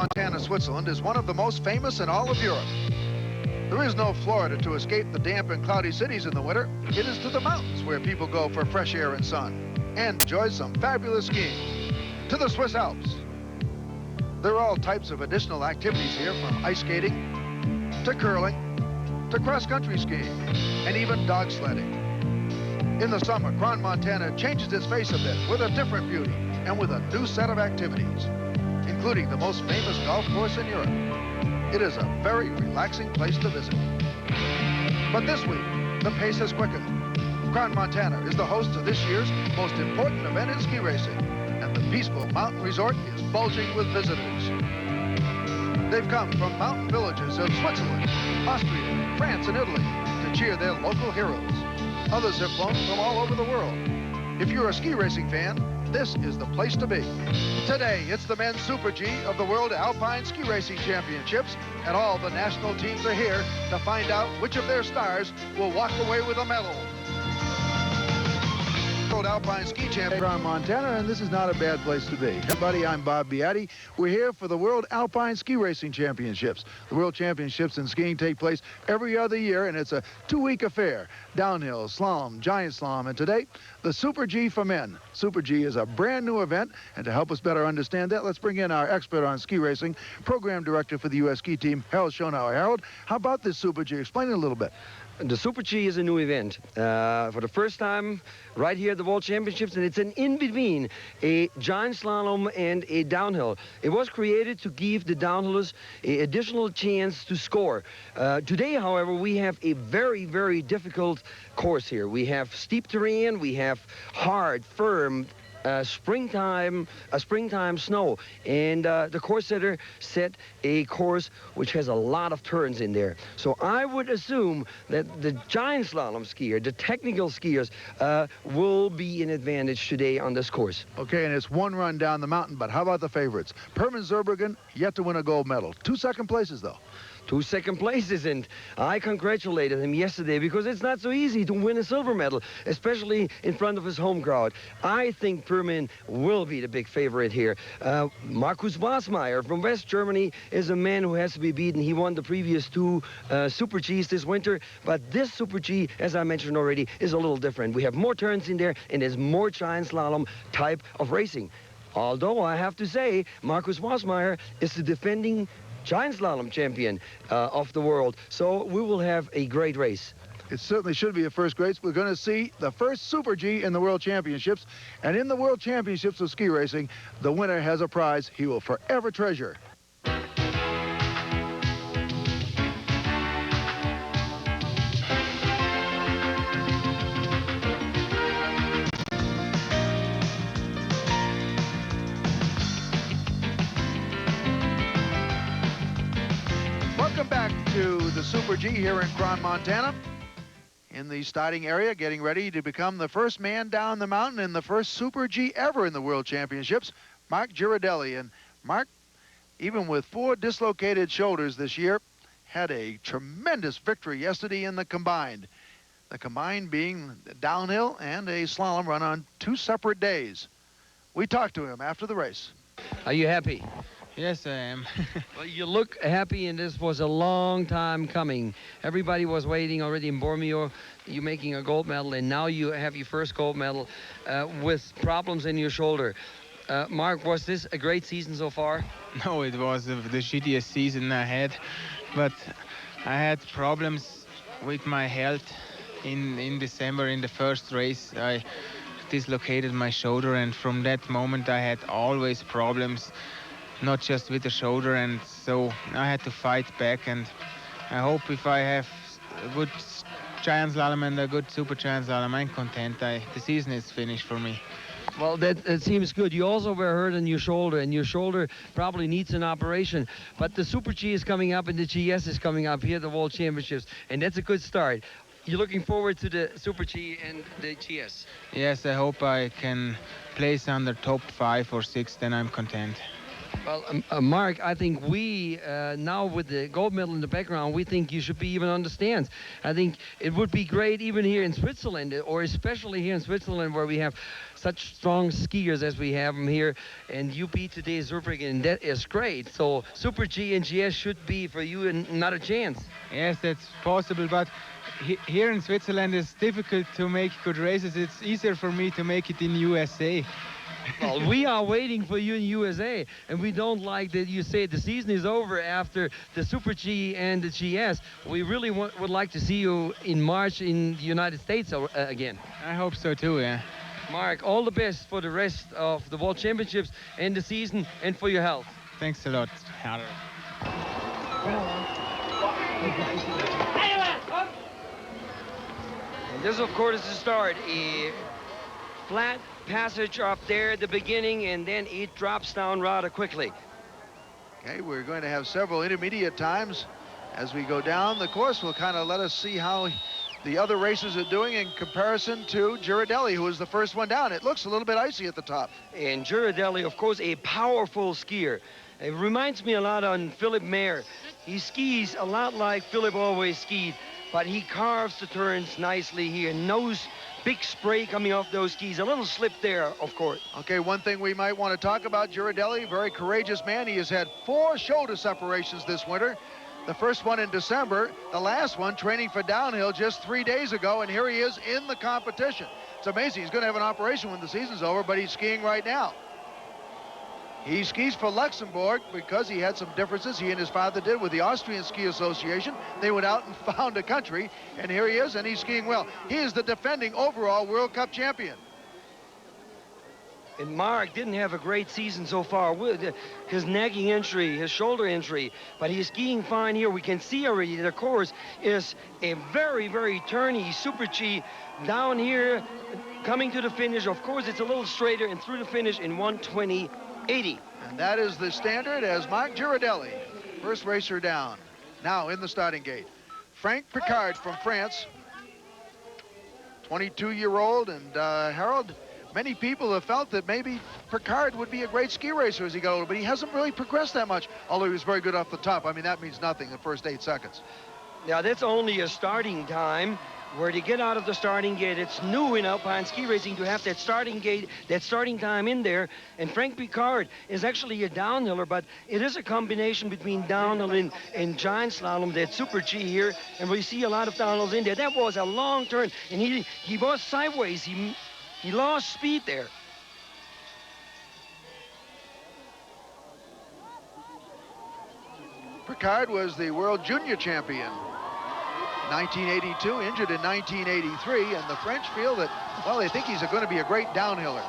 Montana, Switzerland is one of the most famous in all of Europe. There is no Florida to escape the damp and cloudy cities in the winter. It is to the mountains where people go for fresh air and sun and enjoy some fabulous skiing. To the Swiss Alps. There are all types of additional activities here, from ice skating to curling to cross-country skiing and even dog sledding. In the summer, Kron, Montana changes its face a bit with a different beauty and with a new set of activities, including the most famous golf course in Europe. It is a very relaxing place to visit. But this week, the pace has quickened. Kron, Montana is the host of this year's most important event in ski racing, and the peaceful mountain resort is bulging with visitors. They've come from mountain villages of Switzerland, Austria, France, and Italy to cheer their local heroes. Others have flown from all over the world. If you're a ski racing fan, this is the place to be. Today, it's the men's Super G of the World Alpine Ski Racing Championships, and all the national teams are here to find out which of their stars will walk away with a medal. World Alpine Ski Champion from Montana, and this is not a bad place to be. Everybody, I'm Bob Beatty. We're here for the World Alpine Ski Racing Championships. The World Championships in skiing take place every other year, and it's a 2-week affair. Downhill, slalom, giant slalom, and today, the Super G for men. Super G is a brand new event, and to help us better understand that, let's bring in our expert on ski racing, program director for the U.S. ski team, Harold Schonauer. Harold, how about this Super G? Explain it a little bit. The Super G is a new event for the first time right here at the World Championships, and it's an in-between a giant slalom and a downhill. It was created to give the downhillers an additional chance to score. Today, however, we have a very, very difficult course here. We have steep terrain, we have hard, firm, springtime snow, and the course setter set a course which has a lot of turns in there. So I would assume that the giant slalom skier, the technical skiers, will be an advantage today on this course. Okay, and it's one run down the mountain, but how about the favorites? Pirmin, Zurbriggen, yet to win a gold medal. 2 second places, though. 2 second places, and I congratulated him yesterday because it's not so easy to win a silver medal, especially in front of his home crowd. I think Pirmin will be the big favorite here. Markus Wasmaier from West Germany is a man who has to be beaten. He won the previous 2 Super Gs this winter, but this Super G, as I mentioned already, is a little different. We have more turns in there, and there's more giant slalom type of racing. Although I have to say, Markus Wasmaier is the defending giant slalom champion of the world. So we will have a great race. It certainly should be a first race. We're going to see the first Super G in the World Championships. And in the World Championships of ski racing, the winner has a prize he will forever treasure. Welcome back to the Super G here in Kron, Montana. In the starting area, getting ready to become the first man down the mountain and the first Super G ever in the World Championships, Marc Girardelli. And Marc, even with 4 dislocated shoulders this year, had a tremendous victory yesterday in the combined. The combined being downhill and a slalom run on 2 separate days. We talked to him after the race. Are you happy? Yes, I am. Well, you look happy, and this was a long time coming. Everybody was waiting already in Bormio. You making a gold medal, and now you have your first gold medal with problems in your shoulder. Marc, was this a great season so far? No, it was the shittiest season I had, but I had problems with my health in December. In the first race, I dislocated my shoulder, and from that moment I had always problems, not just with the shoulder, and so I had to fight back. And I hope if I have a good giant slalom and a good super giant slalom, I'm content. The season is finished for me. Well, that seems good. You also were hurt in your shoulder, and your shoulder probably needs an operation. But the Super G is coming up, and the GS is coming up here at the World Championships, and that's a good start. You're looking forward to the Super G and the GS? Yes, I hope I can place under top 5 or 6, then I'm content. Well, Mark, I think we, now with the gold medal in the background, we think you should be even on the stands. I think it would be great even here in Switzerland, or especially here in Switzerland where we have such strong skiers as we have them here. And you beat today Zurbriggen, that is great. So Super G and GS should be for you another chance. Yes, that's possible, but here in Switzerland it's difficult to make good races. It's easier for me to make it in USA. Well, we are waiting for you in USA, and we don't like that you say the season is over after the Super G and the GS. We really would like to see you in March in the United States again. I hope so too, yeah. Mark, all the best for the rest of the World Championships and the season, and for your health. Thanks a lot, Harald. And this, of course, is the start. A flat passage up there at the beginning, and then it drops down rather quickly. Okay, we're going to have several intermediate times as we go down the course. Will kind of let us see how the other racers are doing in comparison to Girardelli, who was the first one down. It looks a little bit icy at the top. And Girardelli, of course, a powerful skier. It reminds me a lot on Philip Mayer. He skis a lot like Philip always skied, but he carves the turns nicely here. Knows big spray coming off those skis. A little slip there, of course. Okay, one thing we might want to talk about, Girardelli, very courageous man. He has had 4 shoulder separations this winter. The first one in December, the last one training for downhill just 3 days ago, and here he is in the competition. It's amazing. He's going to have an operation when the season's over, but he's skiing right now. He skis for Luxembourg because he had some differences he and his father did with the Austrian Ski Association. They went out and found a country, and here he is, and he's skiing well. He is the defending overall World Cup champion. And Marc didn't have a great season so far with his nagging injury, his shoulder injury, but he's skiing fine here. We can see already the course is a very, very turny Super G down here, coming to the finish. Of course, it's a little straighter, and through the finish in 1:20.80. And that is the standard as Marc Girardelli, first racer down. Now in the starting gate, Frank Picard from France, 22-year-old, and Harold, many people have felt that maybe Picard would be a great ski racer as he got older, but he hasn't really progressed that much, although he was very good off the top. I mean, that means nothing the first 8 seconds. Now, that's only a starting time. Where to get out of the starting gate, it's new in Alpine ski racing to have that starting gate, that starting time in there. And Frank Picard is actually a downhiller, but it is a combination between downhill and giant slalom, that Super G here, and we see a lot of downhills in there. That was a long turn, and he was sideways. He lost speed there. Picard was the world junior champion 1982, injured in 1983, and the French feel that, well, they think he's going to be a great downhiller.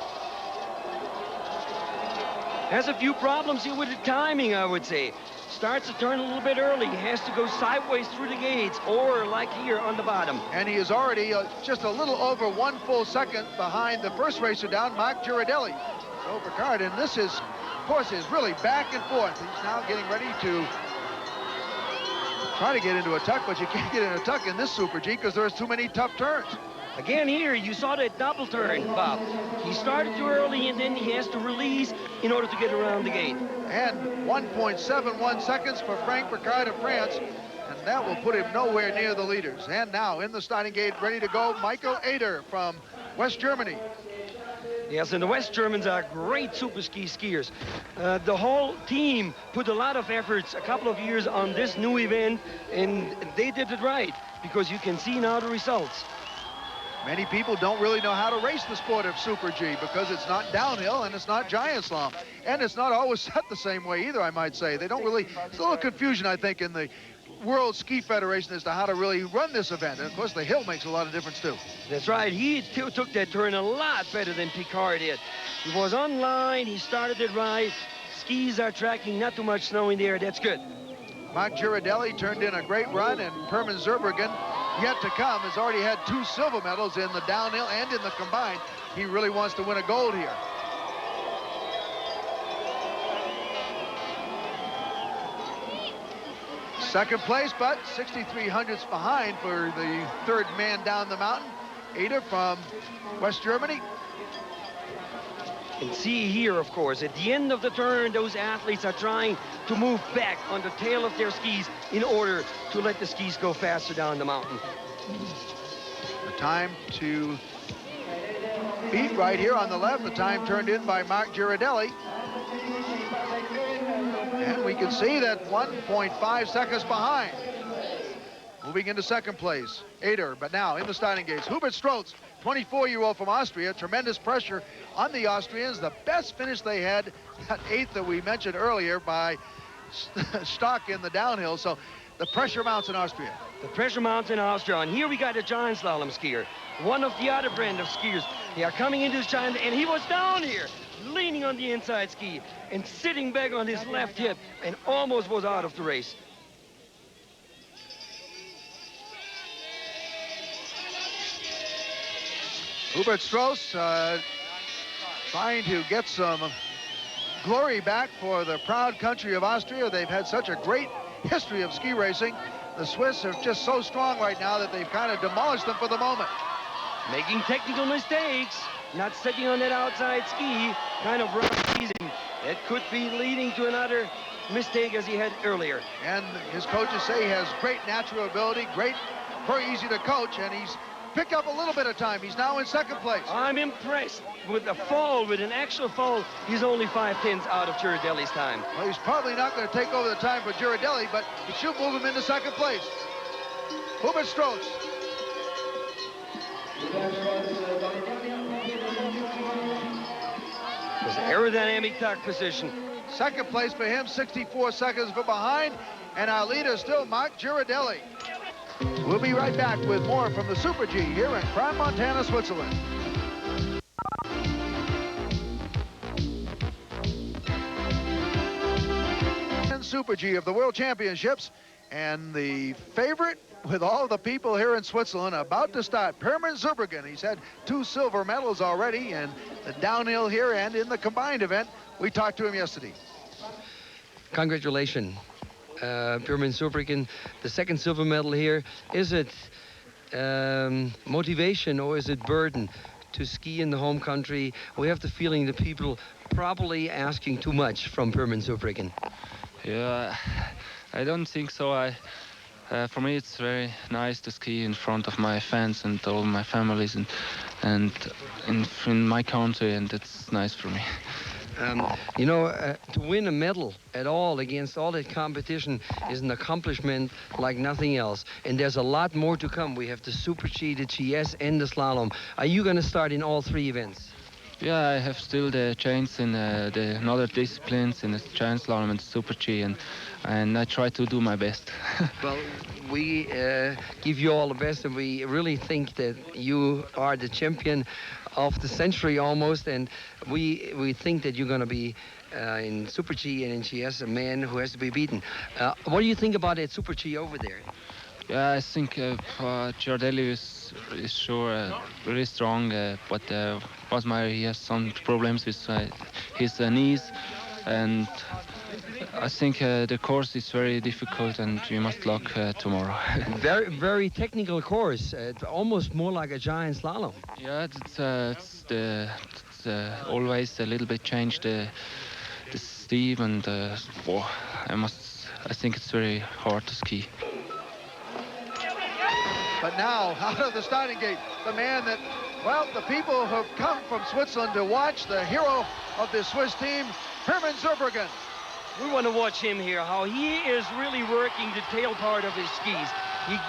Has a few problems here with the timing, I would say. Starts to turn a little bit early. He has to go sideways through the gates, or like here on the bottom. And he is already just a little over 1 full second behind the first racer down, Marc Girardelli. So Picard, and this is, of course, is really back and forth. He's now getting ready to try to get into a tuck, but you can't get in a tuck in this Super G because there's too many tough turns. Again here, you saw that double turn, Bob. He started too early, and then he has to release in order to get around the gate. And 1.71 seconds for Frank Picard of France, and that will put him nowhere near the leaders. And now in the starting gate, ready to go, Michael Ader from West Germany. Yes, and the West Germans are great super ski skiers. The whole team put a lot of efforts a couple of years on this new event, and they did it right, because you can see now the results. Many people don't really know how to race the sport of Super G because it's not downhill and it's not giant slalom. And it's not always set the same way either, I might say. They don't really, there's a little confusion, I think, in the World Ski Federation as to how to really run this event. And of course, the hill makes a lot of difference too. That's right. He took that turn a lot better than Picard did. He was on line. He started it right. Skis are tracking, not too much snow in the air. That's good. Marc Girardelli turned in a great run, and Pirmin Zurbriggen, yet to come, has already had 2 silver medals in the downhill and in the combined. He really wants to win a gold here. Second place, but 63 hundredths behind for the third man down the mountain. Ader from West Germany. And see here, of course, at the end of the turn, those athletes are trying to move back on the tail of their skis in order to let the skis go faster down the mountain. The time to beat right here on the left. The time turned in by Marc Girardelli. And we can see that 1.5 seconds behind. Moving into second place, Ader, but now in the starting gates, Hubert Strotz, 24-year-old from Austria. Tremendous pressure on the Austrians. The best finish they had, that 8th that we mentioned earlier by Stock in the downhill. So the pressure mounts in Austria. The pressure mounts in Austria. And here we got a giant slalom skier, one of the other brand of skiers. They are coming into this giant, and he was down here, leaning on the inside ski and sitting back on his left hip and almost was out of the race. Hubert Strauss trying to get some glory back for the proud country of Austria. They've had such a great history of ski racing. The Swiss are just so strong right now that they've kind of demolished them for the moment. Making technical mistakes, not sitting on that outside ski, kind of rough season. That could be leading to another mistake as he had earlier. And his coaches say he has great natural ability, very easy to coach, and he's picked up a little bit of time. He's now in second place. I'm impressed with the fall, with an actual fall. He's only 5/10 out of Girardelli's time. Well, he's probably not going to take over the time for Girardelli, but it should move him into second place. Hubert Strotz. His aerodynamic tuck position. Second place for him, 64 seconds from behind, and our leader still Marc Girardelli. We'll be right back with more from the Super G here in Crans Montana, Switzerland. And Super G of the World Championships, and the favorite with all the people here in Switzerland about to start, Pirmin Zurbriggen. He's had 2 silver medals already in the downhill here and in the combined event. We talked to him yesterday. Congratulations. Pirmin Zurbriggen, the second silver medal here. Is it motivation or is it burden to ski in the home country? We have the feeling that people probably asking too much from Pirmin Zurbriggen. Yeah, I don't think so. For me, it's very nice to ski in front of my fans and all my families and in my country, and it's nice for me. You know, to win a medal at all against all that competition is an accomplishment like nothing else. And there's a lot more to come. We have the Super G, the GS, and the Slalom. Are you going to start in all 3 events? Yeah, I have still the chance in the other disciplines, in the Giant Slalom and Super G, and I try to do my best. Well, we give you all the best, and we really think that you are the champion of the century almost, and we think that you're going to be in Super G and in GS a man who has to be beaten. What do you think about that Super G over there? Yeah, I think Girardelli is sure really strong, but Wasmaier, he has some problems with his knees, and I think the course is very difficult, and we must luck tomorrow. Very, very technical course. It's almost more like a giant slalom. Yeah, it's always a little bit changed the steep, and I think it's very hard to ski. But now, out of the starting gate, the man that, well, the people who have come from Switzerland to watch, the hero of this Swiss team, Pirmin Zurbriggen. We want to watch him here, how he is really working the tail part of his skis.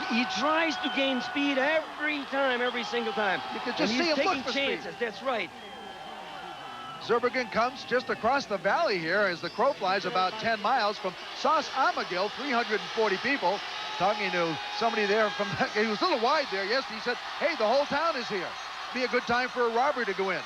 He tries to gain speed every time, every single time. You can just see him look for chances. speed. That's right. Zurbriggen comes just across the valley here as the crow flies, about 10 miles from Saas Amagil, 340 people. Talking to somebody there from, he was a little wide there. Yes, he said, hey, the whole town is here. Be a good time for a robbery to go in.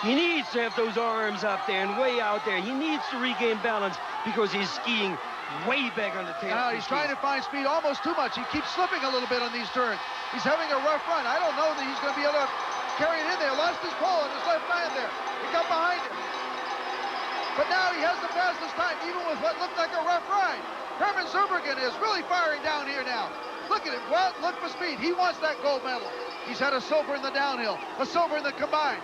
He needs to have those arms up there and way out there. He needs to regain balance because he's skiing way back on the tail. Now he's trying to find speed almost too much. He keeps slipping a little bit on these turns. He's having a rough run. I don't know that he's going to be able to carry it in there. Lost his pole on his left hand there. He got behind him. But now he has the fastest time, even with what looked like a rough ride. Pirmin Zurbriggen is really firing down here now. Look at him. Well, look for speed. He wants that gold medal. He's had a silver in the downhill, a silver in the combined.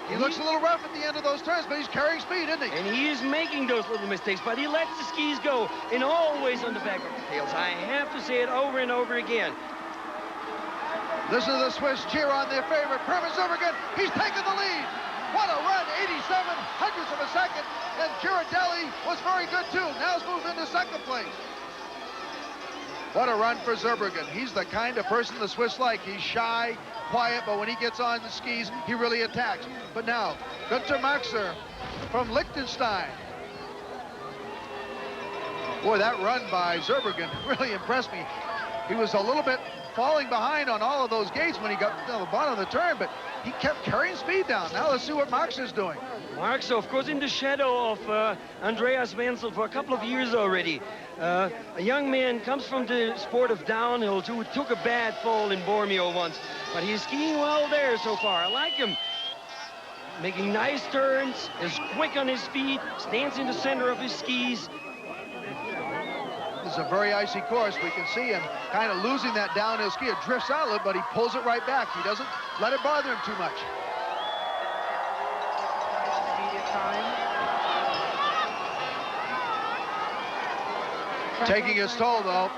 He looks a little rough at the end of those turns, but he's carrying speed, isn't he? And he is making those little mistakes, but he lets the skis go, and always on the back of the tails. I have to say it over and over again. Listen to the Swiss cheer on their favorite, Pirmin Zurbriggen. He's taken the lead. What a run, 87 hundredths of a second. And Girardelli was very good, too. Now he's moved into second place. What a run for Zurbriggen. He's the kind of person the Swiss like. He's shy, quiet, but when he gets on the skis, he really attacks. But now, Marc from Liechtenstein. Boy, that run by Zurbriggen really impressed me. He was a little bit falling behind on all of those gates when he got to the bottom of the turn, but he kept carrying speed down. Now let's see what Marc is doing. Marc, of course, in the shadow of Andreas Wenzel for a couple of years already. A young man comes from the sport of downhill, who took a bad fall in Bormio once, but he's skiing well there so far. I like him. Making nice turns, is quick on his feet, stands in the center of his skis. This is a very icy course. We can see him kind of losing that downhill ski. It drifts out a little, but he pulls it right back. He doesn't let it bother him too much. Taking his toll, though.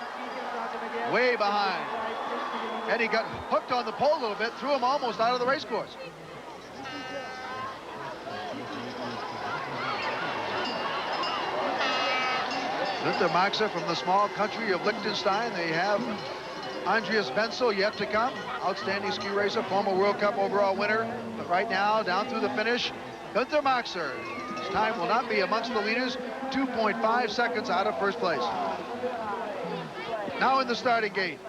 Way behind. And he got hooked on the pole a little bit, threw him almost out of the race course. Marc from the small country of Liechtenstein. They have Andreas Wenzel yet to come. Outstanding ski racer, former World Cup overall winner. But right now, down through the finish, Marc. His time will not be amongst the leaders. 2.5 seconds out of first place. Now in the starting gate,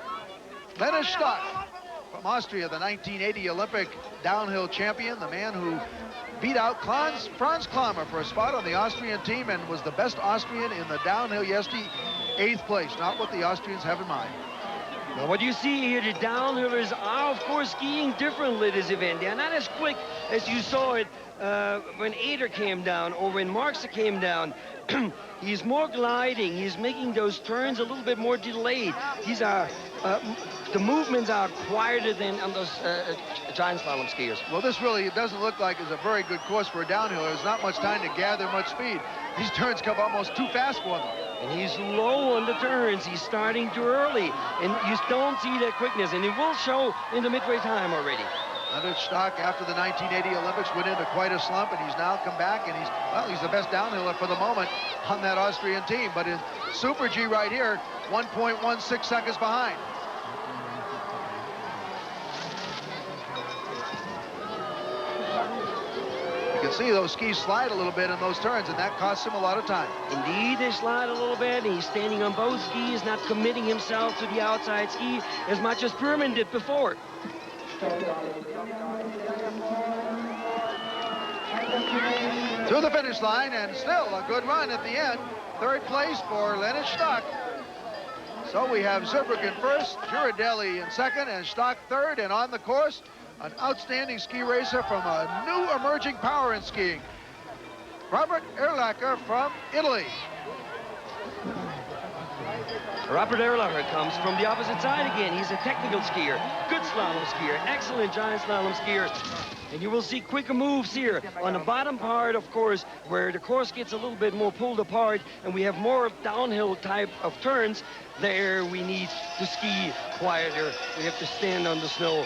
Lennis Stock from Austria, the 1980 Olympic downhill champion, the man who beat out Franz Klammer for a spot on the Austrian team and was the best Austrian in the downhill yesterday, 8th place. Not what the Austrians have in mind. Now what you see here, the downhillers are, of course, skiing differently this event. They're not as quick as you saw it when Eder came down or when Marc came down. He's more gliding. He's making those turns a little bit more delayed. These are the movements are quieter than on those giant slalom skiers. Well, this really, it doesn't look like it's a very good course for a downhill. There's not much time to gather much speed. These turns come almost too fast for them. And he's low on the turns. He's starting too early. And you don't see that quickness. And it will show in the midway time already. Lennis Stock, after the 1980 Olympics, went into quite a slump, and he's now come back, and he's the best downhiller for the moment on that Austrian team. But in Super G right here, 1.16 seconds behind. You can see those skis slide a little bit in those turns, and that costs him a lot of time. Indeed, they slide a little bit. He's standing on both skis, not committing himself to the outside ski as much as Pirmin did before. To the finish line, and still a good run at the end. 3rd place for Lennis Stock. So we have Zurbriggen first, Girardelli in 2nd, and Stock 3rd. And on the course, an outstanding ski racer from a new emerging power in skiing, Robert Erlacher from Italy. Robert Erlacher comes from the opposite side again. He's a technical skier, good slalom skier, excellent giant slalom skier. And you will see quicker moves here on the bottom part, of course, where the course gets a little bit more pulled apart and we have more downhill type of turns. There we need to ski quieter. We have to stand on the snow.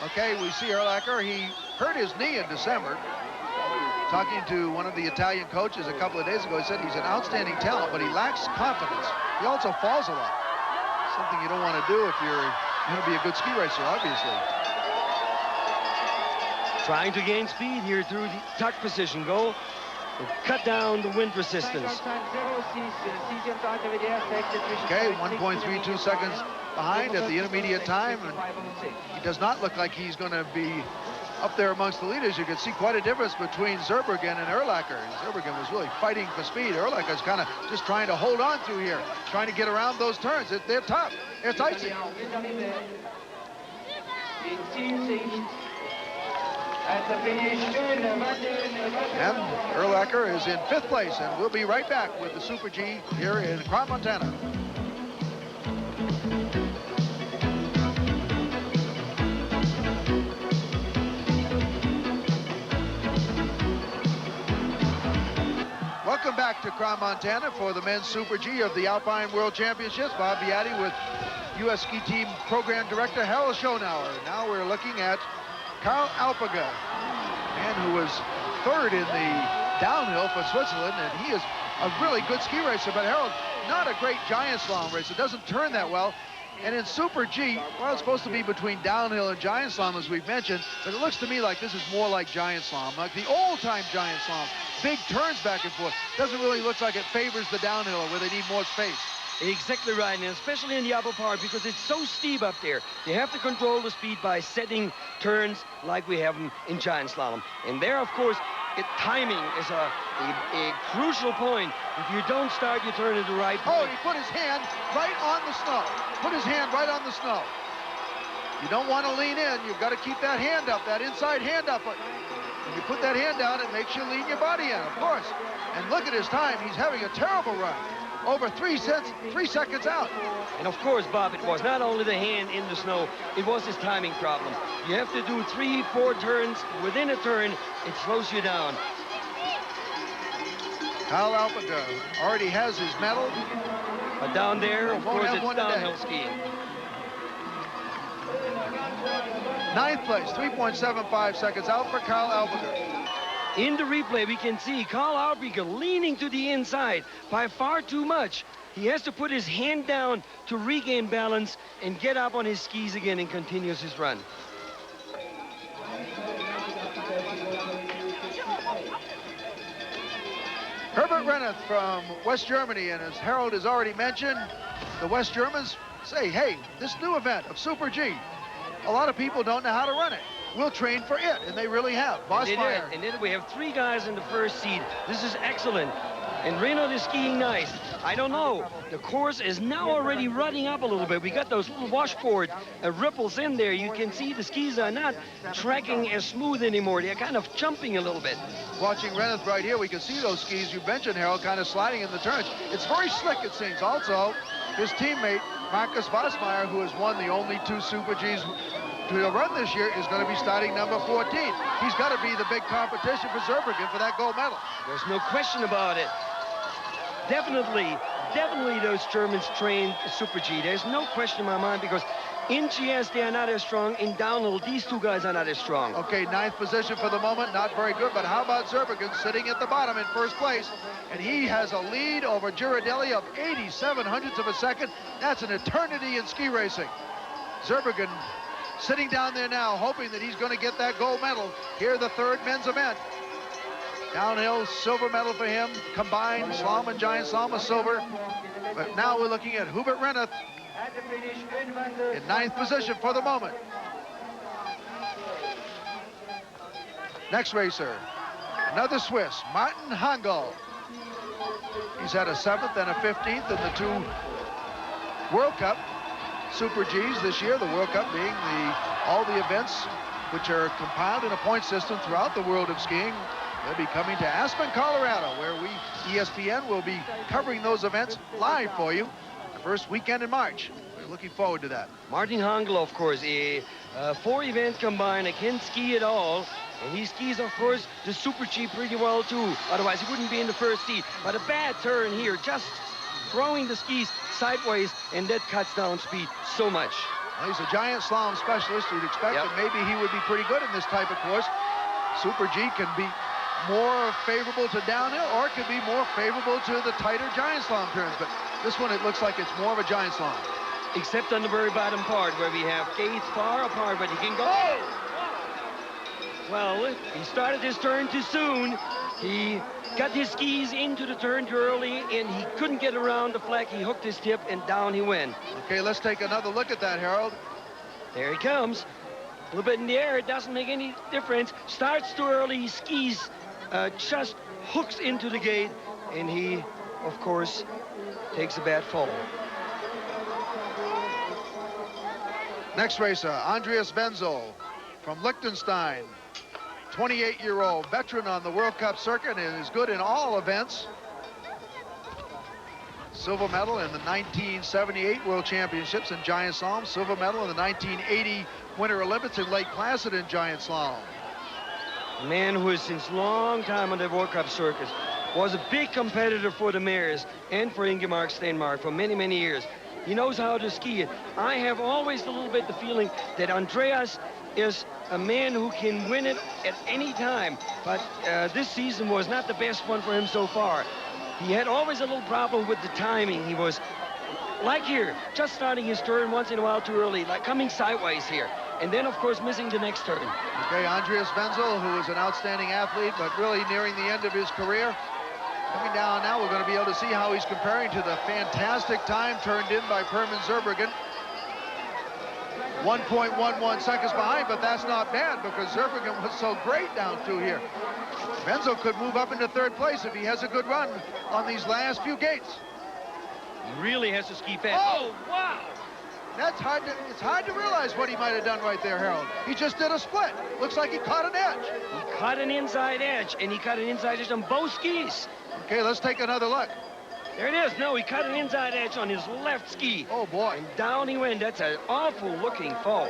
Okay, we see Erlacher. He hurt his knee in December. Talking to one of the Italian coaches a couple of days ago, he said he's an outstanding talent, but he lacks confidence. He also falls a lot. Something you don't want to do if you're going to be a good ski racer, obviously. Trying to gain speed here through the tuck position. Go and cut down the wind resistance. Okay, 1.32 seconds behind at the intermediate time, and he does not look like he's going to be up there amongst the leaders. You can see quite a difference between Zurbriggen and Erlacher. Zurbriggen was really fighting for speed. Erlacher's kind of just trying to hold on through here, trying to get around those turns. They're tough. It's icy. And Erlacher is in 5th place, and we'll be right back with the Super G here in Crans-Montana. back to Crown, Montana for the men's Super G of the Alpine World Championships. Bob Beatty with U.S. Ski Team Program Director Harold Schonauer. Now we're looking at Karl Alpaga, man who was third in the downhill for Switzerland, and he is a really good ski racer. But Harold, not a great giant slalom racer, doesn't turn that well. And in Super G, well, it's supposed to be between downhill and giant slalom, as we've mentioned, but it looks to me like this is more like giant slalom, like the old-time giant slalom. Big turns back and forth. Doesn't really look like it favors the downhill where they need more space. Exactly right, and especially in the upper part, because it's so steep up there. You have to control the speed by setting turns like we have them in giant slalom. And there, of course, timing is a crucial point. If you don't start your turn at the right point. Oh, he put his hand right on the snow. Put his hand right on the snow. You don't want to lean in. You've got to keep that hand up, that inside hand up. When you put that hand down, it makes you lean your body in, of course. And look at his time. He's having a terrible run. Over 3 seconds out. And of course, Bob, it was not only the hand in the snow, it was his timing problem. You have to do 3, 4 turns. Within a turn, it slows you down. Karl Alpaga already has his medal. But down there, of course, it's downhill skiing. 9th place, 3.75 seconds out for Karl Alpaga. In the replay, we can see Karl Alpaga leaning to the inside by far too much. He has to put his hand down to regain balance and get up on his skis again and continues his run. Herbert Renneth from West Germany, and as Harold has already mentioned, the West Germans say, hey, this new event of Super G, a lot of people don't know how to run it. We'll train for it, and they really have. Wasmaier. And then we have 3 guys in the first seed. This is excellent. And Reno is skiing nice. I don't know. The course is now already running up a little bit. We got those little washboard ripples in there. You can see the skis are not tracking as smooth anymore. They're kind of jumping a little bit. Watching Renneth right here, we can see those skis you mentioned, Harold, kind of sliding in the turns. It's very slick, it seems. Also, his teammate, Markus Wasmaier, who has won the only 2 Super Gs to run this year, is going to be starting number 14. He's got to be the big competition for Zurbriggen for that gold medal. There's no question about it. Definitely those Germans trained Super G. There's no question in my mind, because in GS they are not as strong. In downhill, these 2 guys are not as strong. Okay, 9th position for the moment, not very good, but how about Zurbriggen sitting at the bottom in first place? And he has a lead over Girardelli of 87 hundredths of a second. That's an eternity in ski racing. Zurbriggen sitting down there now, hoping that he's going to get that gold medal. Here, the 3rd men's event. Downhill, silver medal for him. Combined slalom and giant slalom, a silver. But now we're looking at Hubert Renneth in 9th position for the moment. Next racer, another Swiss, Martin Hangel. He's had a 7th and a 15th in the 2 World Cup Super Gs this year, the World Cup being all the events which are compiled in a point system throughout the world of skiing. They'll be coming to Aspen, Colorado, where ESPN will be covering those events live for you the first weekend in March. We're looking forward to that. Martin Hangel, of course, a 4-event combined. I can't ski at all. And he skis, of course, the Super G pretty well, too. Otherwise, he wouldn't be in the first seat. But a bad turn here, just throwing the skis sideways, and that cuts down speed so much. Well, he's a giant slalom specialist. You'd expect that maybe he would be pretty good in this type of course. Super G can be more favorable to downhill, or it could be more favorable to the tighter giant slalom turns. But this one, it looks like it's more of a giant slalom. Except on the very bottom part, where we have gates far apart, but he can go. Oh! Well, he started his turn too soon. He got his skis into the turn too early, and he couldn't get around the flag. He hooked his tip, and down he went. Okay, let's take another look at that, Harold. There he comes. A little bit in the air, it doesn't make any difference. Starts too early, he skis, just hooks into the gate, and he, of course, takes a bad fall. Next racer, Andreas Wenzel from Liechtenstein. 28-year-old veteran on the World Cup circuit and is good in all events. Silver medal in the 1978 World Championships in giant slalom. Silver medal in the 1980 Winter Olympics in Lake Placid in giant slalom. A man who is since long time on the World Cup circuit. was a big competitor for the Mayors and for Marc Steenmark for many, many years. He knows how to ski it. I have always a little bit the feeling that Andreas is a man who can win it at any time. But this season was not the best one for him so far. He had always a little problem with the timing. He was, like here, just starting his turn once in a while too early, like coming sideways here. And then, of course, missing the next turn. Okay, Andreas Wenzel, who is an outstanding athlete, but really nearing the end of his career. Coming down now, we're going to be able to see how he's comparing to the fantastic time turned in by Pirmin Zurbriggen. 1.11 seconds behind, but that's not bad because Zurbriggen was so great down through here. Wenzel could move up into third place if he has a good run on these last few gates. He really has to ski fast. Oh, wow! That's hard to, it's hard to realize what he might have done right there, Harold. He just did a split. Looks like he caught an edge. He caught an inside edge, and he caught an inside edge on both skis. Okay, let's take another look. There it is. No, he cut an inside edge on his left ski. Oh, boy. And down he went. That's an awful looking fall.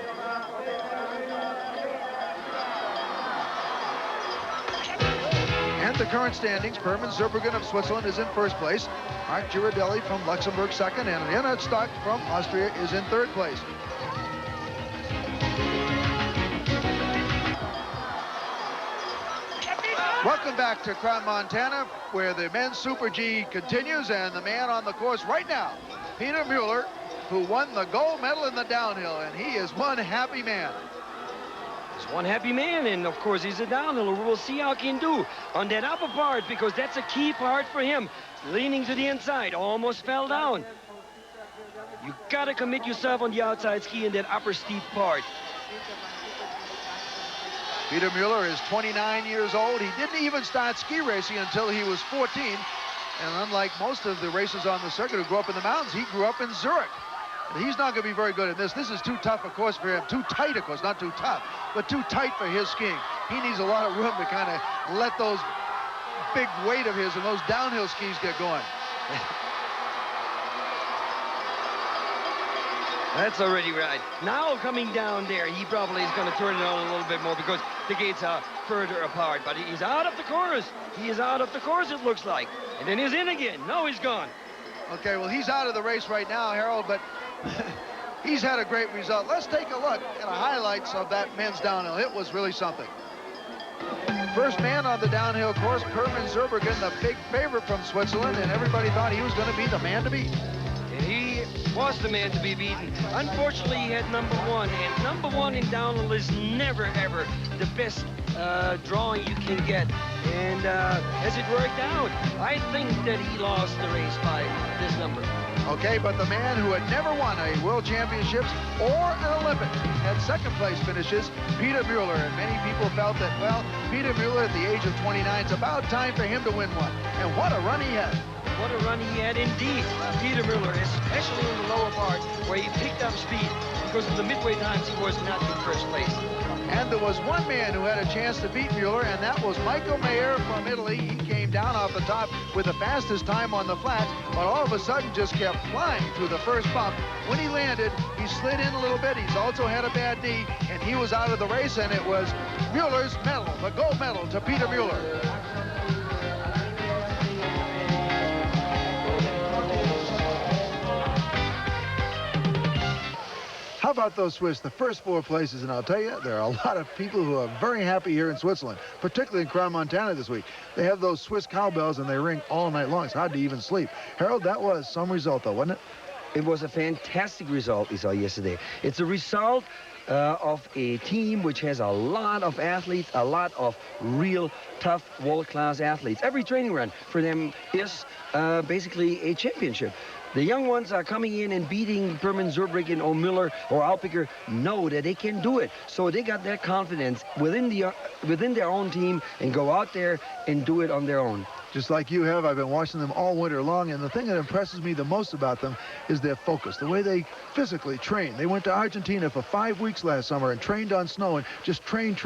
And the current standings, Pirmin Zurbriggen of Switzerland is in first place. Marc Girardelli from Luxembourg second, and Leonhard Stock from Austria is in third place. Welcome back to Crown, Montana, where the men's Super G continues, and the man on the course right now, Peter Mueller, who won the gold medal in the downhill, and he is one happy man. He's one happy man, and of course he's a downhiller. We'll see how he can do on that upper part, because that's a key part for him. Leaning to the inside, almost fell down. You gotta commit yourself on the outside ski in that upper steep part. Peter Mueller is 29 years old. He didn't even start ski racing until he was 14. And unlike most of the racers on the circuit who grew up in the mountains, he grew up in Zurich. And he's not going to be very good at this. This is too tough a course for him. Too tight a course, not too tough, but too tight for his skiing. He needs a lot of room to kind of let those big weight of his and those downhill skis get going. That's already right. Now coming down there, he probably is going to turn it on a little bit more because the gates are further apart. But he's out of the course. He is out of the course, it looks like. And then he's in again. No, he's gone. Okay, well, he's out of the race right now, Harold, but he's had a great result. Let's take a look at the highlights of that men's downhill. It was really something. First man on the downhill course, Pirmin Zurbriggen, the big favorite from Switzerland, and everybody thought he was going to be the man to beat. And he was the man to be beaten. Unfortunately, he had number one, and number one in downhill is never, ever the best drawing you can get. And as it worked out, I think that he lost the race by this number. Okay, but the man who had never won a World Championships or an Olympics had second place finishes, Peter Mueller. And many people felt that, well, Peter Mueller at the age of 29, it's about time for him to win one. And what a run he had. What a run he had indeed, Peter Mueller, especially in the lower part where he picked up speed, because in the midway times he was not in first place. And there was one man who had a chance to beat Mueller, and that was Michael Mayer from Italy. He came down off the top with the fastest time on the flat, but all of a sudden just kept flying through the first bump. When he landed, he slid in a little bit. He's also had a bad knee, and he was out of the race, and it was Mueller's medal, the gold medal to Peter Mueller. How about those Swiss, the first four places? And I'll tell you, there are a lot of people who are very happy here in Switzerland, particularly in Crown, Montana this week. They have those Swiss cowbells, and they ring all night long. It's hard to even sleep. Harold, that was some result, though, wasn't it? It was a fantastic result we saw yesterday. It's a result of a team which has a lot of athletes, a lot of real tough world-class athletes. Every training run for them is basically a championship. The young ones are coming in and beating Pirmin, Zurbriggen, or Mueller, or Alpiker, know that they can do it. So they got that confidence within their own team and go out there and do it on their own. Just like you have, I've been watching them all winter long, and the thing that impresses me the most about them is their focus, the way they physically train. They went to Argentina for 5 weeks last summer and trained on snow and just trained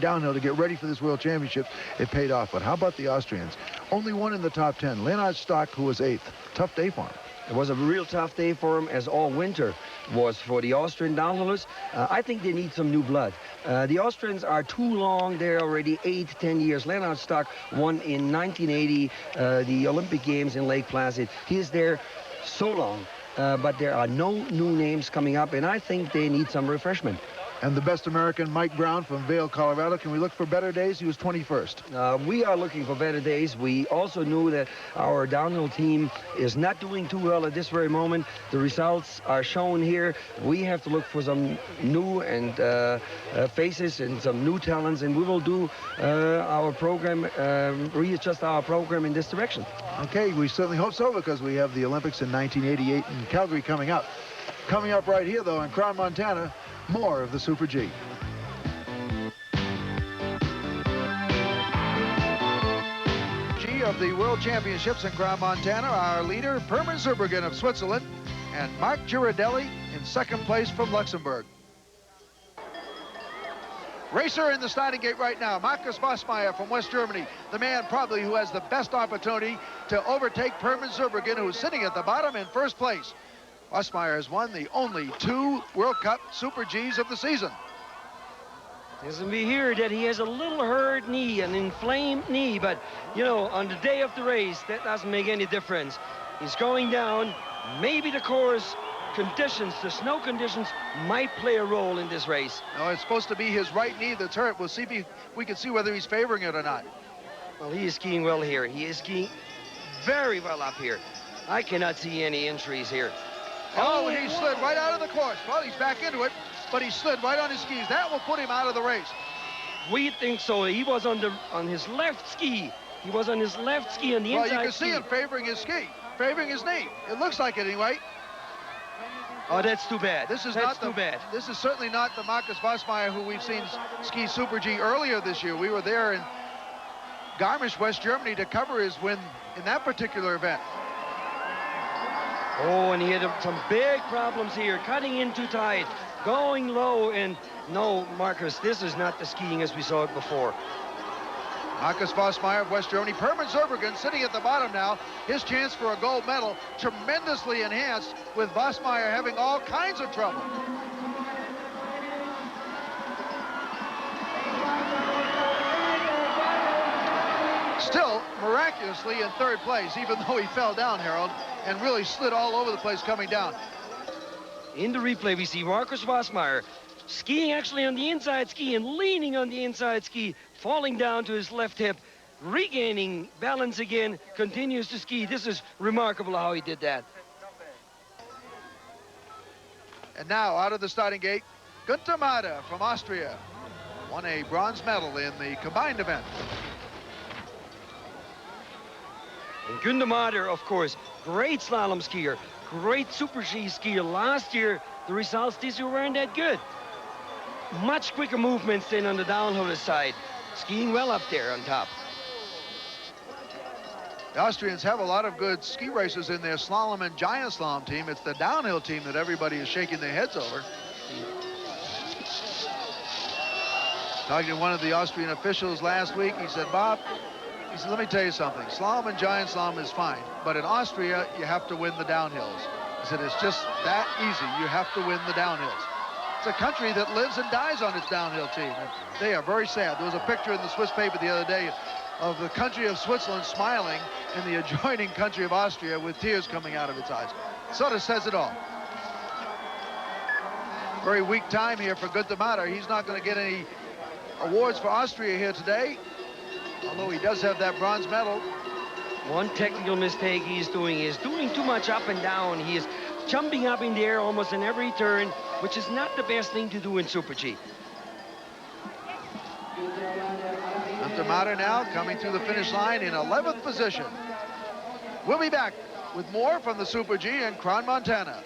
downhill to get ready for this World Championship. It paid off. But how about the Austrians? Only one in the top 10, Leonhard Stock, who was 8th. Tough day for him. It was a real tough day for him, as all winter was for the Austrian downhillers. I think they need some new blood. The Austrians are too long. They're already 8-10 years. Leonard Stock won in 1980 the Olympic Games in Lake Placid. He is there so long, but there are no new names coming up, and I think they need some refreshment. And the best American, Mike Brown from Vail, Colorado. Can we look for better days? He was 21st. We are looking for better days. We also knew that our downhill team is not doing too well at this very moment. The results are shown here. We have to look for some new and faces and some new talents, and we will do our program, readjust our program in this direction. Okay, we certainly hope so, because we have the Olympics in 1988 in Calgary coming up. Coming up right here, though, in Crown, Montana, more of the Super G. G of the World Championships in Crown, Montana, our leader, Pirmin Zurbriggen of Switzerland, and Marc Girardelli in second place from Luxembourg. Racer in the starting gate right now, Markus Wasmaier from West Germany, the man probably who has the best opportunity to overtake Pirmin Zurbriggen, who's sitting at the bottom in first place. Wasmaier has won the only 2 World Cup Super Gs of the season. Doesn't we hear that he has a little hurt knee, an inflamed knee, but, you know, on the day of the race, that doesn't make any difference. He's going down. Maybe the course conditions, the snow conditions, might play a role in this race. No, it's supposed to be his right knee that's hurt. We'll see if we can see whether he's favoring it or not. Well, he is skiing well here. He is skiing very well up here. I cannot see any injuries here. Oh, and he slid right out of the course. Well, he's back into it, but he slid right on his skis. That will put him out of the race. We think so. He was on his left ski. He was on his left ski on the inside. Well, you can see him favoring his ski, favoring his knee. It looks like it anyway. Oh, that's too bad. This is too bad. This is certainly not the Markus Wasmaier who we've seen ski Super G earlier this year. We were there in Garmisch, West Germany, to cover his win in that particular event. Oh, and he had some big problems here, cutting in too tight, going low, and no, Marcus, this is not the skiing as we saw it before. Markus Wasmaier of West Germany. Pirmin Zurbriggen sitting at the bottom now. His chance for a gold medal tremendously enhanced with Wasmaier having all kinds of trouble. Still miraculously in third place, even though he fell down, Harold, and really slid all over the place coming down. In the replay, we see Markus Wasmaier skiing actually on the inside ski and leaning on the inside ski, falling down to his left hip, regaining balance again, continues to ski. This is remarkable how he did that. And now out of the starting gate, Günther Mader from Austria won a bronze medal in the combined event. And Günther Mader, of course, great slalom skier, great Super G skier. Last year, the results this year weren't that good. Much quicker movements than on the downhiller side. Skiing well up there on top. The Austrians have a lot of good ski racers in their slalom and giant slalom team. It's the downhill team that everybody is shaking their heads over. Talking to one of the Austrian officials last week, he said, Bob, he said, let me tell you something. Slalom and giant slalom is fine, but in Austria, you have to win the downhills. He said, it's just that easy. You have to win the downhills. It's a country that lives and dies on its downhill team, and they are very sad. There was a picture in the Swiss paper the other day of the country of Switzerland smiling and the adjoining country of Austria with tears coming out of its eyes. Sort of says it all. Very weak time here for Günther Mader. He's not going to get any awards for Austria here today, although he does have that bronze medal. One technical mistake he's doing is doing too much up and down. He is jumping up in the air almost in every turn, which is not the best thing to do in Super G. Günther Mader now coming through the finish line in 11th position. We'll be back with more from the Super G in Crown, Montana.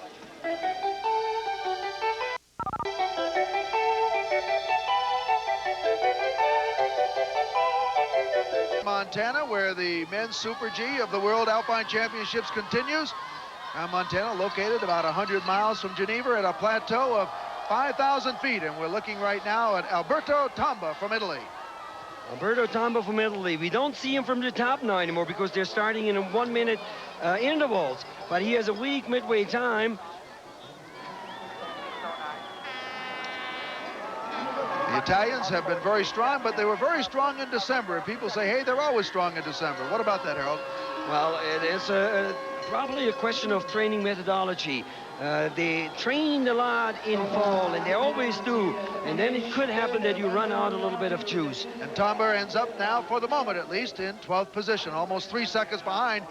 Montana, where the men's Super G of the World Alpine Championships continues. Montana, located about 100 miles from Geneva at a plateau of 5,000 feet. And we're looking right now at Alberto Tomba from Italy. Alberto Tomba from Italy. We don't see him from the top now anymore because they're starting in 1 minute intervals, but he has a weak midway time. The Italians have been very strong, but they were very strong in December. People say, hey, they're always strong in December. What about that, Harold? Well, it is probably a question of training methodology. They trained a lot in fall, and they always do. And then it could happen that you run out a little bit of juice. And Tomber ends up now, for the moment at least, in 12th position, almost 3 seconds behind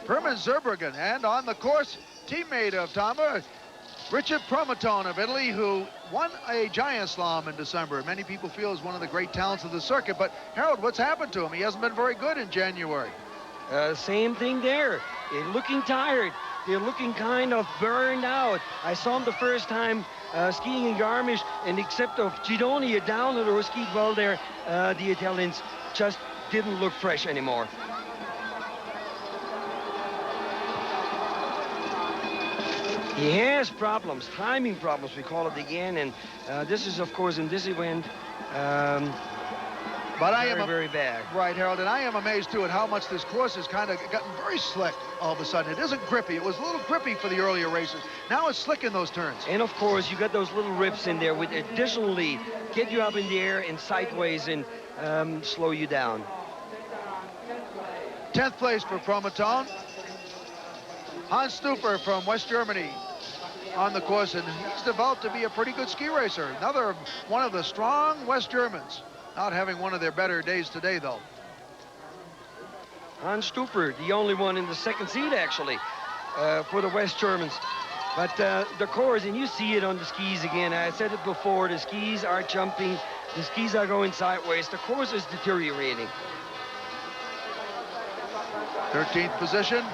Pirmin Zurbriggen. And on the course, teammate of Tomber, Richard Promatone of Italy, who won a giant slalom in December. Many people feel is one of the great talents of the circuit. But Harold, what's happened to him? He hasn't been very good in January. Same thing there. They're looking tired. They're looking kind of burned out. I saw him the first time skiing in Garmisch, and except of Gidoni, a downhill who skied well there, the Italians just didn't look fresh anymore. He has problems, timing problems, we call it again, and this is, of course, in this event, but very bad. Right, Harold, and I am amazed, too, at how much this course has kind of gotten very slick all of a sudden. It isn't grippy. It was a little grippy for the earlier races. Now it's slick in those turns. And, of course, you got those little rips in there which additionally get you up in the air and sideways and slow you down. 10th place for Promatone. Hans Stuper from West Germany on the course, and he's developed to be a pretty good ski racer. Another one of the strong West Germans. Not having one of their better days today, though. Hans Stuper, the only one in the second seat, actually, for the West Germans. But the course, and you see it on the skis again. I said it before, the skis are jumping. The skis are going sideways. The course is deteriorating. 13th position.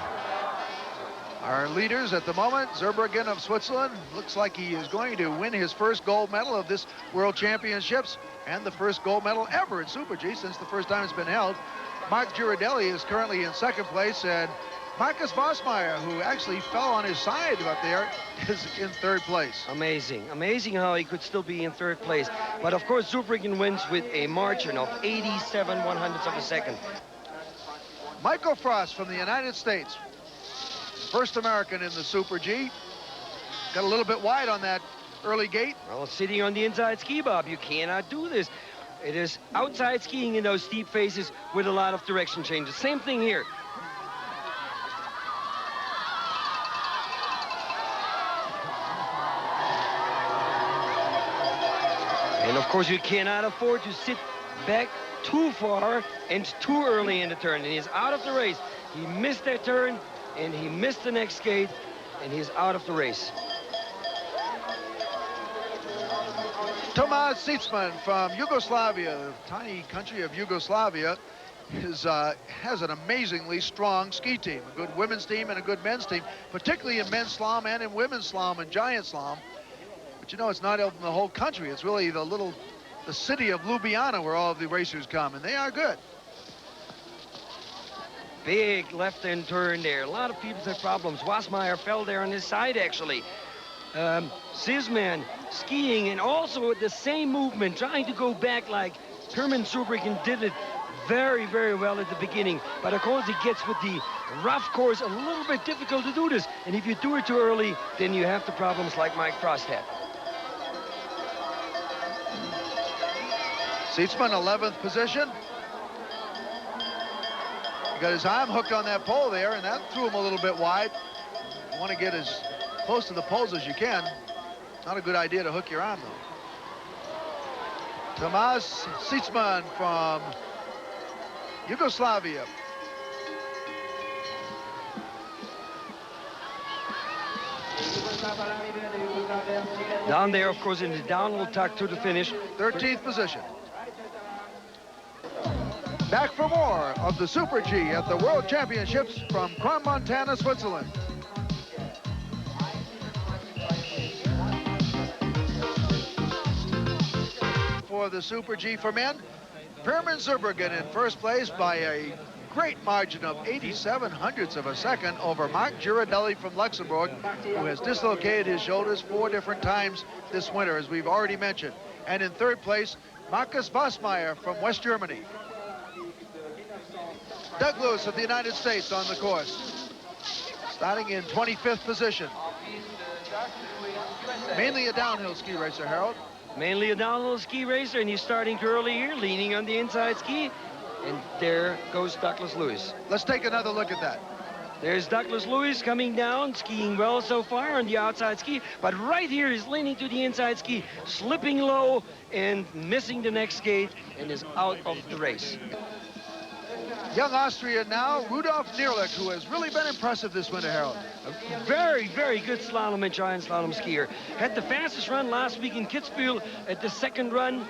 Our leaders at the moment, Zurbriggen of Switzerland, looks like he is going to win his first gold medal of this World Championships and the first gold medal ever in Super G since the first time it's been held. Marc Girardelli is currently in second place, and Markus Wasmaier, who actually fell on his side up there, is in third place. Amazing. Amazing how he could still be in third place. But of course, Zurbriggen wins with a margin of 87/100ths of a second. Michael Frost from the United States. First American in the Super G. Got a little bit wide on that early gate. Well, sitting on the inside ski bob, you cannot do this. It is outside skiing in those steep faces with a lot of direction changes. Same thing here. And of course, you cannot afford to sit back too far and too early in the turn. And he's out of the race. He missed that turn, and he missed the next gate, and he's out of the race. Tomasz Sitzman from Yugoslavia, the tiny country of Yugoslavia, has an amazingly strong ski team, a good women's team and a good men's team, particularly in men's slalom and in women's slalom and giant slalom. But you know, it's not in the whole country. It's really the city of Ljubljana where all of the racers come, and they are good. Big left-hand turn there. A lot of people had problems. Wasmaier fell there on his side, actually. Sisman skiing, and also the same movement, trying to go back like Pirmin Zurbriggen did it very, very well at the beginning. But of course, it gets with the rough course a little bit difficult to do this. And if you do it too early, then you have the problems like Mike Frost had. Sitzman, 11th position. He got his arm hooked on that pole there, and that threw him a little bit wide. You want to get as close to the poles as you can. Not a good idea to hook your arm, though. Tomasz Sitzman from Yugoslavia. Down there, of course, in the downhill tuck to the finish. 13th position. Back for more of the Super G at the World Championships from Crans-Montana, Switzerland. For the Super G for men, Pirmin Zurbriggen in first place by a great margin of 87/100ths of a second over Marc Girardelli from Luxembourg, who has dislocated his shoulders 4 different times this winter, as we've already mentioned. And in third place, Markus Wasmaier from West Germany. Doug Lewis of the United States on the course. starting in 25th position. Mainly a downhill ski racer, Harold. Mainly a downhill ski racer, and he's starting too early here, leaning on the inside ski. And there goes Douglas Lewis. Let's take another look at that. There's Douglas Lewis coming down, skiing well so far on the outside ski, but right here he's leaning to the inside ski, slipping low and missing the next skate, and is out of the race. Young Austrian now, Rudolf Nierlich, who has really been impressive this winter, Harold. A very, very good slalom and giant slalom skier. Had the fastest run last week in Kitzbühel at the second run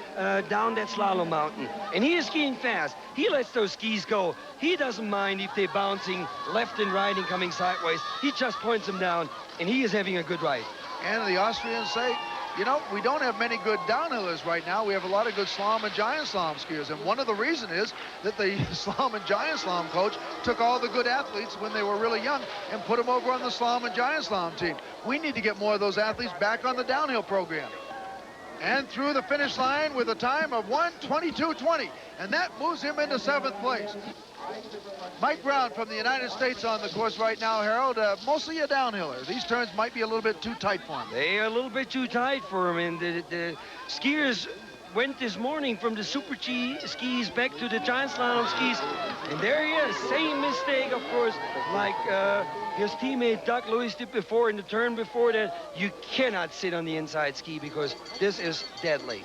down that slalom mountain. And he is skiing fast. He lets those skis go. He doesn't mind if they're bouncing left and right and coming sideways. He just points them down, and he is having a good ride. And the Austrians say, you know, we don't have many good downhillers right now. We have a lot of good slalom and giant slalom skiers. And one of the reasons is that the slalom and giant slalom coach took all the good athletes when they were really young and put them over on the slalom and giant slalom team. We need to get more of those athletes back on the downhill program. And through the finish line with a time of 1:22.20. And that moves him into 7th place. Mike Brown from the United States on the course right now, Harold. Mostly a downhiller. These turns might be a little bit too tight for him. They are a little bit too tight for him, and the skiers went this morning from the Super G skis back to the giant slalom skis, and there he is. Same mistake, of course, like his teammate Doug Lewis did before in the turn before that. You cannot sit on the inside ski because this is deadly.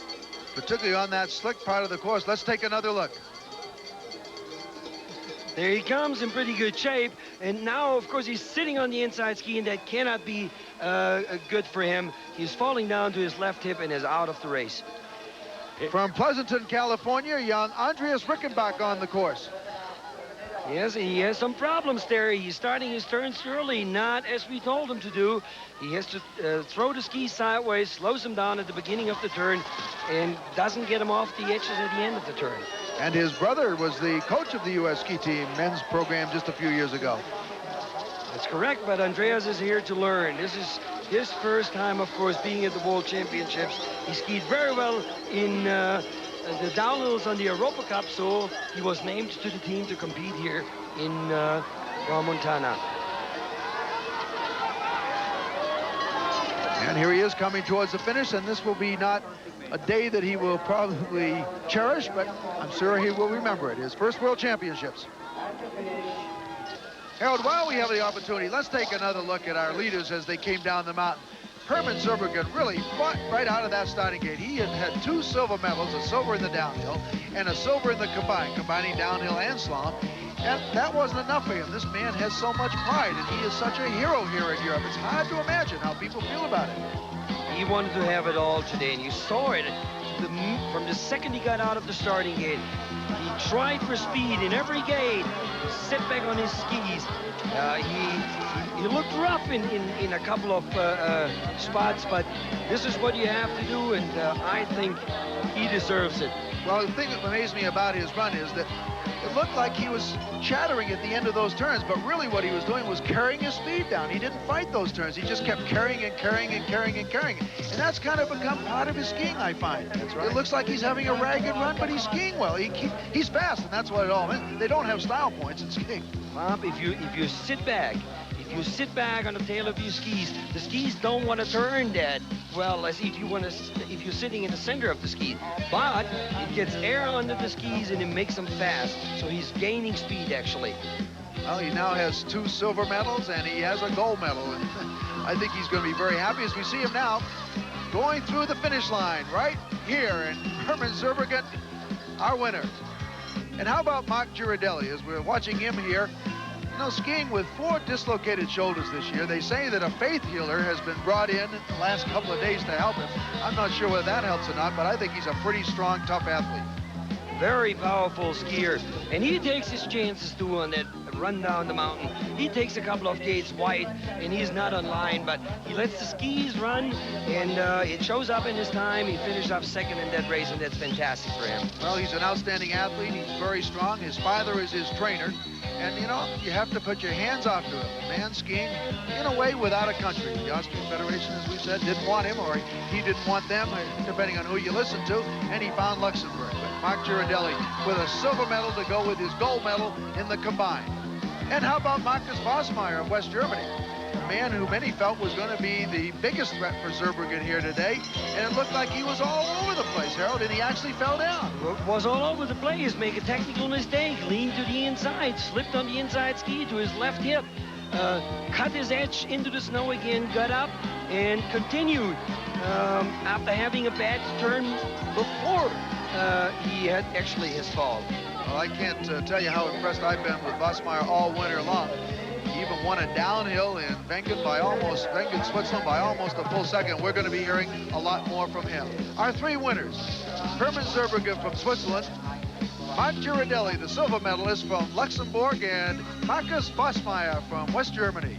Particularly on that slick part of the course. Let's take another look. There he comes in pretty good shape, and now, of course, he's sitting on the inside ski, and that cannot be good for him. He's falling down to his left hip and is out of the race. From Pleasanton, California, young Andreas Rickenbach on the course. Yes, he has some problems there. He's starting his turns early, not as we told him to do. He has to throw the ski sideways, slows him down at the beginning of the turn, and doesn't get him off the edges at the end of the turn. And his brother was the coach of the U.S. ski team men's program just a few years ago. That's correct, but Andreas is here to learn. This is his first time, of course, being at the World Championships. He skied very well in the downhills on the Europa Cup, so he was named to the team to compete here in Montana. And here he is coming towards the finish, and this will be not a day that he will probably cherish, but I'm sure he will remember it. His first World Championships. Harold, while we have the opportunity, let's take another look at our leaders as they came down the mountain. Pirmin Zurbriggen really fought right out of that starting gate. He had 2 silver medals, a silver in the downhill and a silver in the combining downhill and slalom. And that wasn't enough for him. This man has so much pride, and he is such a hero here in Europe. It's hard to imagine how people feel about it. He wanted to have it all today, and you saw it from the second he got out of the starting gate. He tried for speed in every gate, set back on his skis. He looked rough in a couple of spots, but this is what you have to do, and I think he deserves it. Well, the thing that amazed me about his run is that it looked like he was chattering at the end of those turns, but really what he was doing was carrying his speed down. He didn't fight those turns. He just kept carrying and carrying and carrying and carrying. And that's kind of become part of his skiing, I find. That's right. It looks like he's having a ragged run, but he's skiing well. He's fast, and that's what it all meant. They don't have style points in skiing. Bob, if you sit back, you sit back on the tail of your skis, the skis don't want to turn that well as if you're sitting in the center of the ski. But it gets air under the skis and it makes them fast. So he's gaining speed, actually. Well, he now has 2 silver medals and he has a gold medal. And I think he's going to be very happy as we see him now going through the finish line right here. And Pirmin Zurbriggen, our winner. And how about Marc Girardelli as we're watching him here? You know, skiing with 4 dislocated shoulders this year. They say that a faith healer has been brought in the last couple of days to help him. I'm not sure whether that helps or not, but I think he's a pretty strong, tough athlete. Very powerful skier, and he takes his chances too on that run down the mountain. He takes a couple of gates wide, and he's not on line, but he lets the skis run, and it shows up in his time. He finished up second in that race, and that's fantastic for him. Well, he's an outstanding athlete. He's very strong. His father is his trainer. And, you know, you have to put your hands off to him. The man skiing, in a way, without a country. The Austrian Federation, as we said, didn't want him, or he didn't want them, depending on who you listen to, and he found Luxembourg. But Marc Girardelli with a silver medal to go with his gold medal in the combined. And how about Markus Wasmaier of West Germany? A man who many felt was going to be the biggest threat for Zurbriggen here today. And it looked like he was all over the place, Harold, and he actually fell down. Was all over the place, make a technical mistake, leaned to the inside, slipped on the inside ski to his left hip, cut his edge into the snow again, got up, and continued. After having a bad turn before he had actually his fall. Well, I can't tell you how impressed I've been with Wasmaier all winter long. He even won a downhill in Wengen, Switzerland by almost a full second. We're going to be hearing a lot more from him. Our three winners: Pirmin Zurbriggen from Switzerland, Marc Girardelli, the silver medalist from Luxembourg, and Markus Wasmaier from West Germany.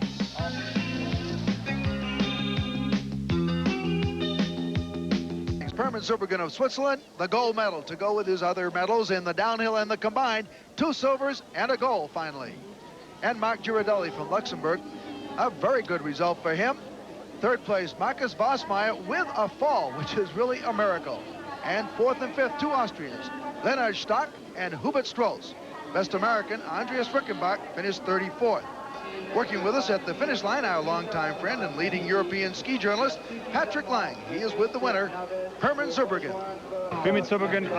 Pirmin Zurbriggen of Switzerland, the gold medal to go with his other medals in the downhill and the combined, 2 silvers and a gold finally. And Marc Girardelli from Luxembourg, a very good result for him. Third place, Markus Wasmaier with a fall, which is really a miracle. And fourth and fifth, 2 Austrians, Leonard Stock and Hubert Strolz. Best American, Andreas Rickenbach, finished 34th. Working with us at the finish line, our longtime friend and leading European ski journalist, Patrick Lang. He is with the winner, Pirmin Zurbriggen. Pirmin Zurbriggen,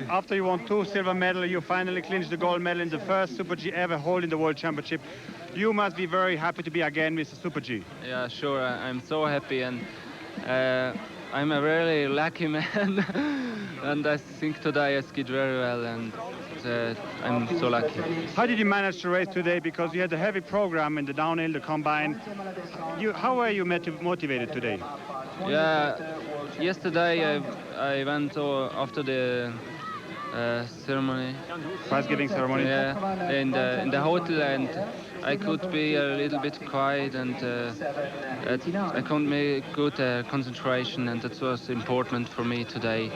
after you won 2 silver medals, you finally clinched the gold medal in the first Super G ever held in the World Championship. You must be very happy to be again with the Super G. Yeah, sure. I'm so happy, and I'm a really lucky man. And I think today I skied very well, and I'm so lucky. How did you manage to race today? Because you had a heavy program in the downhill, the combine. How were you motivated today? Yeah, yesterday I went after the ceremony. Prize-giving ceremony. Yeah, in the hotel, and I could be a little bit quiet, and I couldn't make good concentration, and that was important for me today.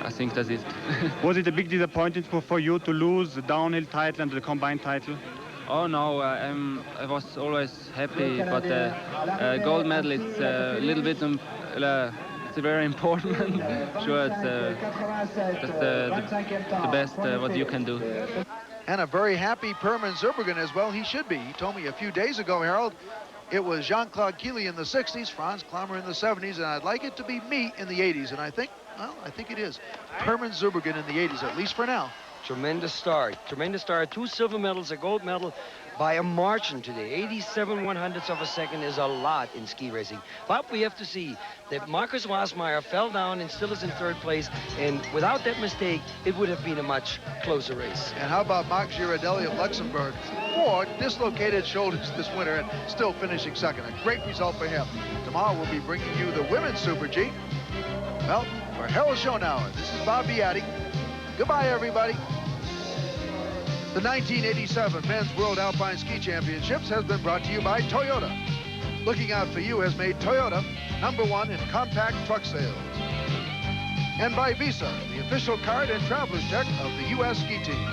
I think that's it. Was it a big disappointment for you to lose the downhill title and the combined title? Oh no, I was always happy, but gold medal is a little bit it's very important. Sure, it's the best what you can do. And a very happy Pirmin Zurbriggen as well. He should be. He told me a few days ago, Harold, it was Jean-Claude Keely in the 60s, Franz Klammer in the 70s, and I'd like it to be me in the 80s. And I think it is Pirmin Zurbriggen in the 80s, at least for now. Tremendous start. 2 silver medals, a gold medal by a margin today. 87 100ths of a second is a lot in ski racing. But we have to see that Markus Wasmaier fell down and still is in third place. And without that mistake, it would have been a much closer race. And how about Marc Girardelli of Luxembourg? 4 dislocated shoulders this winter and still finishing second. A great result for him. Tomorrow we'll be bringing you the women's Super G. Well, for Harold Schonauer, this is Bob Biatti. Goodbye, everybody. The 1987 Men's World Alpine Ski Championships has been brought to you by Toyota. Looking out for you has made Toyota #1 in compact truck sales. And by Visa, the official card and traveler's check of the U.S. ski team.